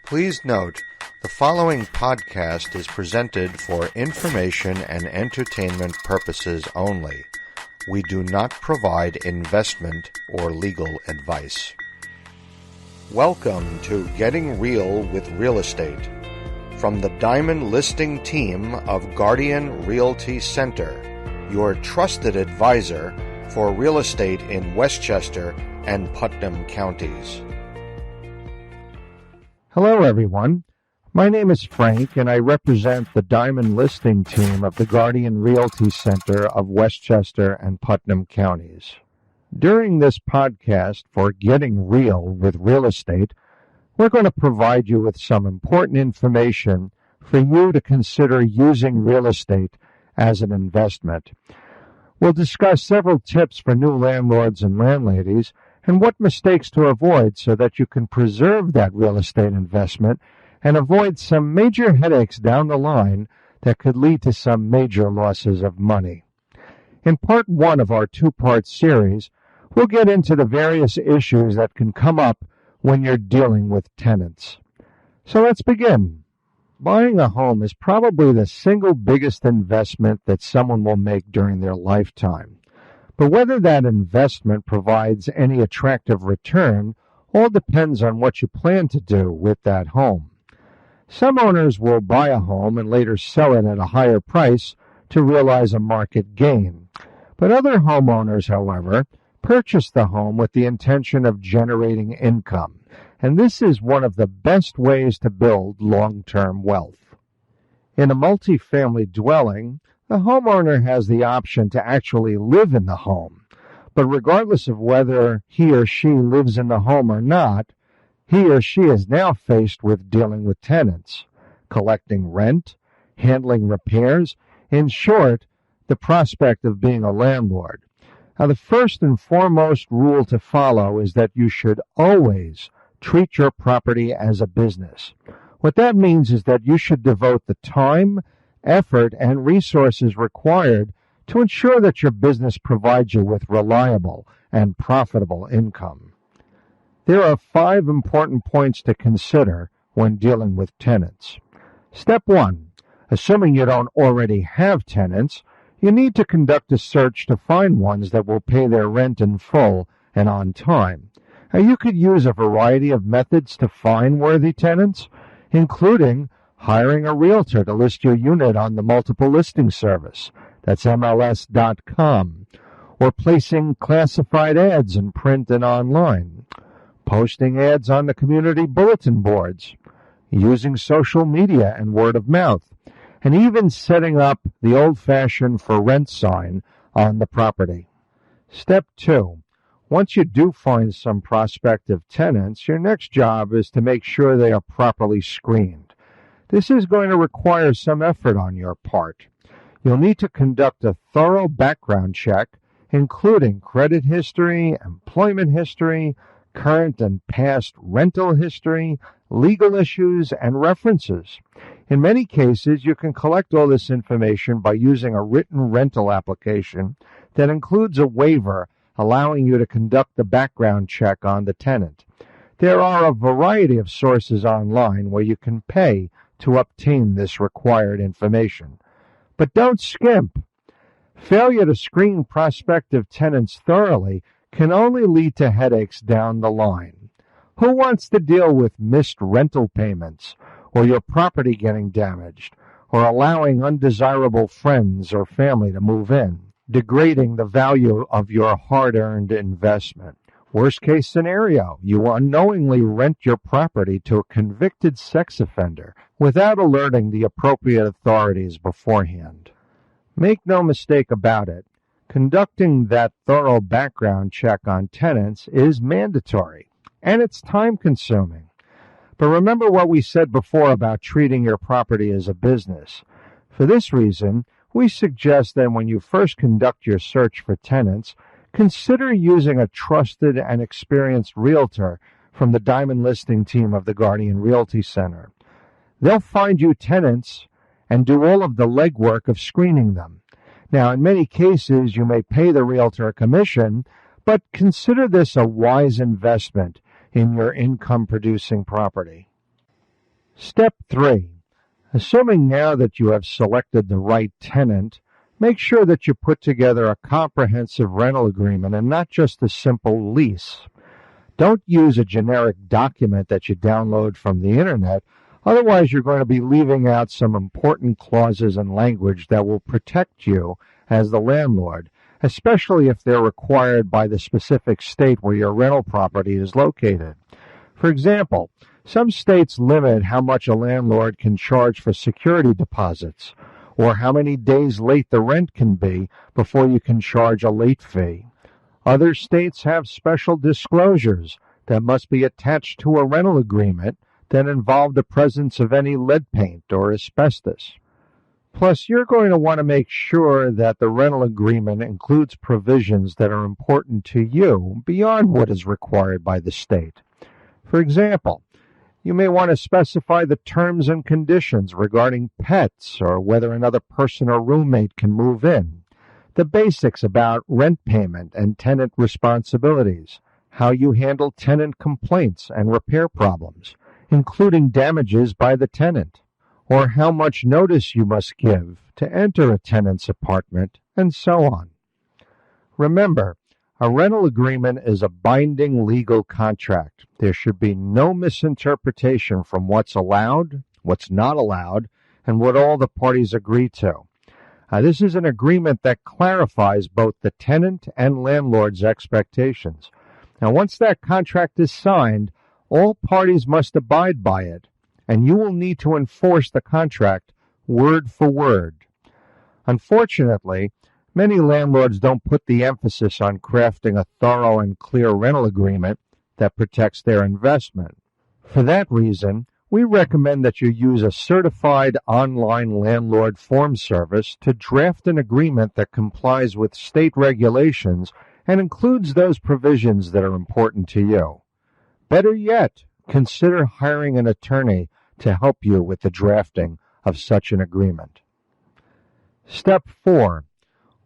Please note, the following podcast is presented for information and entertainment purposes only. We do not provide investment or legal advice. Welcome to Getting Real with Real Estate. From the Diamond Listing Team of Guardian Realty Center, your trusted advisor for real estate in Westchester and Putnam counties. Hello, everyone. My name is Frank, and I represent the Diamond Listing Team of the Guardian Realty Center of Westchester and Putnam counties. During this podcast for Getting Real with Real Estate, we're going to provide you with some important information for you to consider using real estate as an investment. We'll discuss several tips for new landlords and landladies and what mistakes to avoid so that you can preserve that real estate investment and avoid some major headaches down the line that could lead to some major losses of money. In part one of our two-part series, we'll get into the various issues that can come up when you're dealing with tenants. So let's begin. Buying a home is probably the single biggest investment that someone will make during their lifetime. But whether that investment provides any attractive return all depends on what you plan to do with that home. Some owners will buy a home and later sell it at a higher price to realize a market gain. But other homeowners, however, purchase the home with the intention of generating income. And this is one of the best ways to build long-term wealth. In a multifamily dwelling, the homeowner has the option to actually live in the home. But regardless of whether he or she lives in the home or not, he or she is now faced with dealing with tenants, collecting rent, handling repairs, in short, the prospect of being a landlord. Now, the first and foremost rule to follow is that you should always treat your property as a business. What that means is that you should devote the time, effort, and resources required to ensure that your business provides you with reliable and profitable income. There are 5 important points to consider when dealing with tenants. Step 1. Assuming you don't already have tenants, you need to conduct a search to find ones that will pay their rent in full and on time. Now, you could use a variety of methods to find worthy tenants, including hiring a realtor to list your unit on the multiple listing service, that's MLS.com, or placing classified ads in print and online, posting ads on the community bulletin boards, using social media and word of mouth, and even setting up the old-fashioned for rent sign on the property. Step 2. Once you do find some prospective tenants, your next job is to make sure they are properly screened. This is going to require some effort on your part. You'll need to conduct a thorough background check, including credit history, employment history, current and past rental history, legal issues, and references. In many cases, you can collect all this information by using a written rental application that includes a waiver allowing you to conduct the background check on the tenant. There are a variety of sources online where you can pay to obtain this required information. But don't skimp. Failure to screen prospective tenants thoroughly can only lead to headaches down the line. Who wants to deal with missed rental payments, or your property getting damaged, or allowing undesirable friends or family to move in, degrading the value of your hard-earned investment? Worst case scenario, you unknowingly rent your property to a convicted sex offender without alerting the appropriate authorities beforehand. Make no mistake about it, conducting that thorough background check on tenants is mandatory, and it's time-consuming. But remember what we said before about treating your property as a business. For this reason, we suggest that when you first conduct your search for tenants, consider using a trusted and experienced realtor from the Diamond Listing Team of the Guardian Realty Center. They'll find you tenants and do all of the legwork of screening them. Now, in many cases, you may pay the realtor a commission, but consider this a wise investment in your income-producing property. Step 3. Assuming now that you have selected the right tenant, make sure that you put together a comprehensive rental agreement and not just a simple lease. Don't use a generic document that you download from the internet, otherwise you're going to be leaving out some important clauses and language that will protect you as the landlord, especially if they're required by the specific state where your rental property is located. For example, some states limit how much a landlord can charge for security deposits, or how many days late the rent can be before you can charge a late fee. Other states have special disclosures that must be attached to a rental agreement that involve the presence of any lead paint or asbestos. Plus, you're going to want to make sure that the rental agreement includes provisions that are important to you beyond what is required by the state. For example, you may want to specify the terms and conditions regarding pets or whether another person or roommate can move in, the basics about rent payment and tenant responsibilities, how you handle tenant complaints and repair problems, including damages by the tenant, or how much notice you must give to enter a tenant's apartment, and so on. Remember, a rental agreement is a binding legal contract. There should be no misinterpretation from what's allowed, what's not allowed, and what all the parties agree to. This is an agreement that clarifies both the tenant and landlord's expectations. Now, once that contract is signed, all parties must abide by it, and you will need to enforce the contract word for word. Unfortunately, many landlords don't put the emphasis on crafting a thorough and clear rental agreement that protects their investment. For that reason, we recommend that you use a certified online landlord form service to draft an agreement that complies with state regulations and includes those provisions that are important to you. Better yet, consider hiring an attorney to help you with the drafting of such an agreement. Step 4.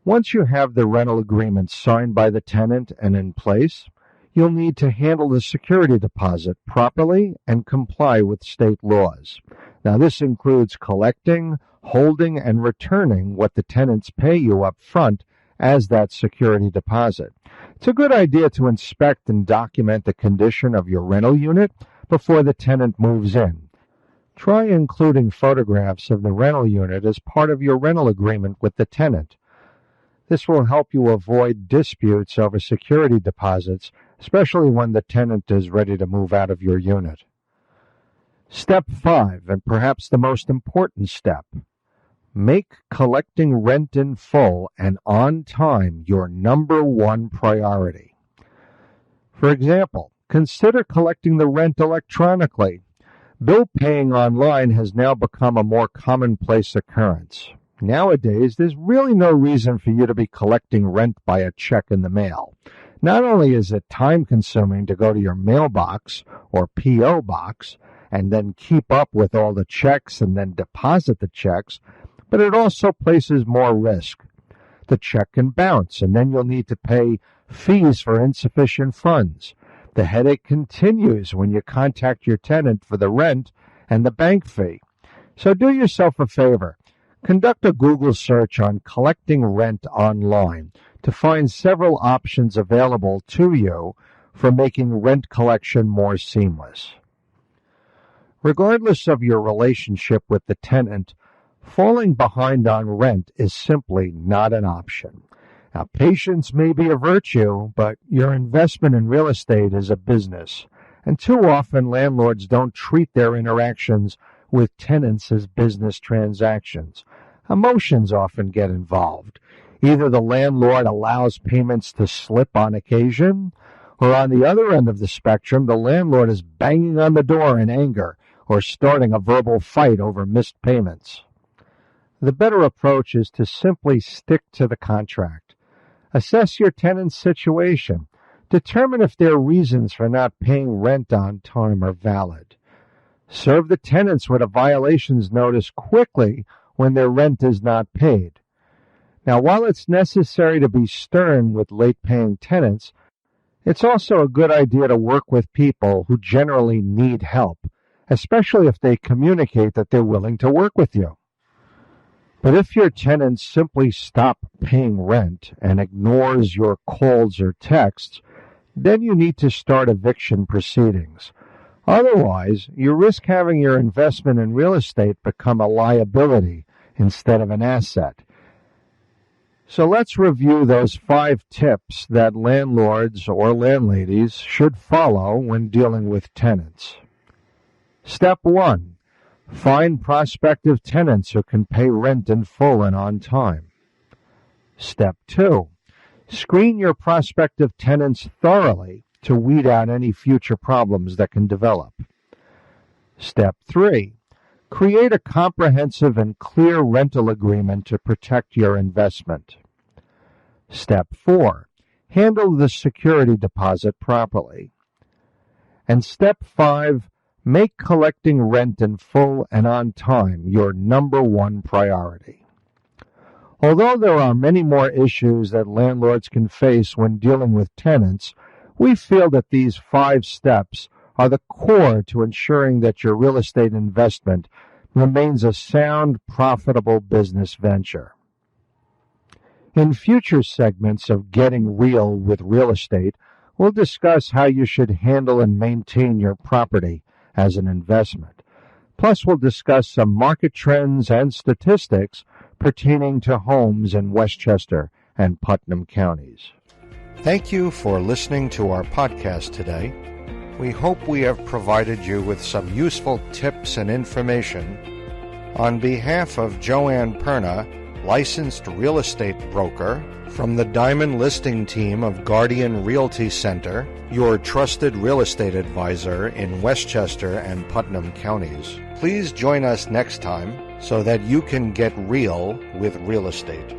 Once you have the rental agreement signed by the tenant and in place, you'll need to handle the security deposit properly and comply with state laws. Now, this includes collecting, holding, and returning what the tenants pay you up front as that security deposit. It's a good idea to inspect and document the condition of your rental unit before the tenant moves in. Try including photographs of the rental unit as part of your rental agreement with the tenant. This will help you avoid disputes over security deposits, especially when the tenant is ready to move out of your unit. Step 5, and perhaps the most important step, make collecting rent in full and on time your number one priority. For example, consider collecting the rent electronically. Bill paying online has now become a more commonplace occurrence. Nowadays, there's really no reason for you to be collecting rent by a check in the mail. Not only is it time-consuming to go to your mailbox or P.O. box and then keep up with all the checks and then deposit the checks, but it also places more risk. The check can bounce, and then you'll need to pay fees for insufficient funds. The headache continues when you contact your tenant for the rent and the bank fee. So do yourself a favor. Conduct a Google search on collecting rent online to find several options available to you for making rent collection more seamless. Regardless of your relationship with the tenant, falling behind on rent is simply not an option. Now, patience may be a virtue, but your investment in real estate is a business, and too often landlords don't treat their interactions with tenants as business transactions. Emotions often get involved. Either the landlord allows payments to slip on occasion, or on the other end of the spectrum, the landlord is banging on the door in anger or starting a verbal fight over missed payments. The better approach is to simply stick to the contract. Assess your tenant's situation. Determine if their reasons for not paying rent on time are valid. Serve the tenants with a violations notice quickly when their rent is not paid. Now, while it's necessary to be stern with late-paying tenants, it's also a good idea to work with people who generally need help. especially if they communicate that they're willing to work with you. But if your tenant simply stops paying rent and ignores your calls or texts, then you need to start eviction proceedings. Otherwise, you risk having your investment in real estate become a liability instead of an asset. So let's review those 5 tips that landlords or landladies should follow when dealing with tenants. Step 1. Find prospective tenants who can pay rent in full and on time. Step 2. Screen your prospective tenants thoroughly to weed out any future problems that can develop. Step 3. Create a comprehensive and clear rental agreement to protect your investment. Step 4. Handle the security deposit properly. And Step 5. Make collecting rent in full and on time your number 1 priority. Although there are many more issues that landlords can face when dealing with tenants, we feel that these 5 steps are the core to ensuring that your real estate investment remains a sound, profitable business venture. In future segments of Getting Real with Real Estate, we'll discuss how you should handle and maintain your property as an investment. Plus, we'll discuss some market trends and statistics pertaining to homes in Westchester and Putnam counties. Thank you for listening to our podcast today. We hope we have provided you with some useful tips and information. On behalf of Joanne Perna, licensed real estate broker, from the Diamond Listing Team of Guardian Realty Center, your trusted real estate advisor in Westchester and Putnam counties. Please join us next time so that you can get real with real estate.